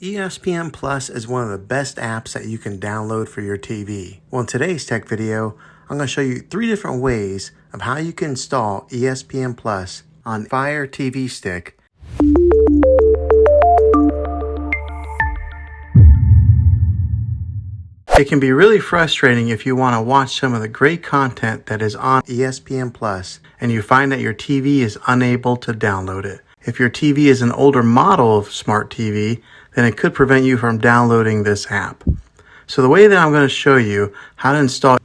ESPN Plus is one of the best apps that you can download for your TV. Well, in today's tech video, I'm going to show you 3 different ways of how you can install ESPN Plus on Fire TV Stick. It can be really frustrating if you want to watch some of the great content that is on ESPN Plus and you find that your TV is unable to download it. If your TV is an older model of smart TV, then it could prevent you from downloading this app. So the way that I'm going to show you how to install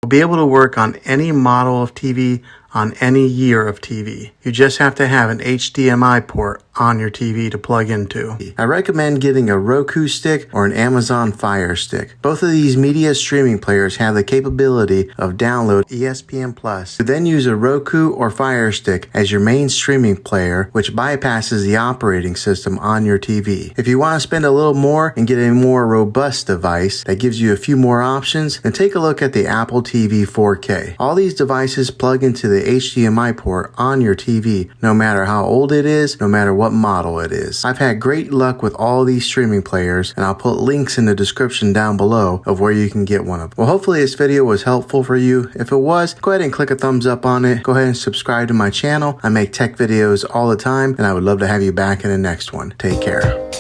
will be able to work on any model of TV, on any year of TV. You just have to have an HDMI port on your TV to plug into. I recommend getting a Roku stick or an Amazon Fire stick. Both of these media streaming players have the capability of download ESPN Plus. You then use a Roku or Fire stick as your main streaming player, which bypasses the operating system on your TV. If you want to spend a little more and get a more robust device that gives you a few more options, then take a look at the Apple TV 4K. All these devices plug into the HDMI port on your TV, no matter how old it is, no matter what model it is. I've had great luck with all these streaming players, and I'll put links in the description down below of where you can get one of them. Well, hopefully this video was helpful for you. If it was, go ahead and click a thumbs up on it. Go ahead and subscribe to my channel. I make tech videos all the time, and I would love to have you back in the next one. Take care.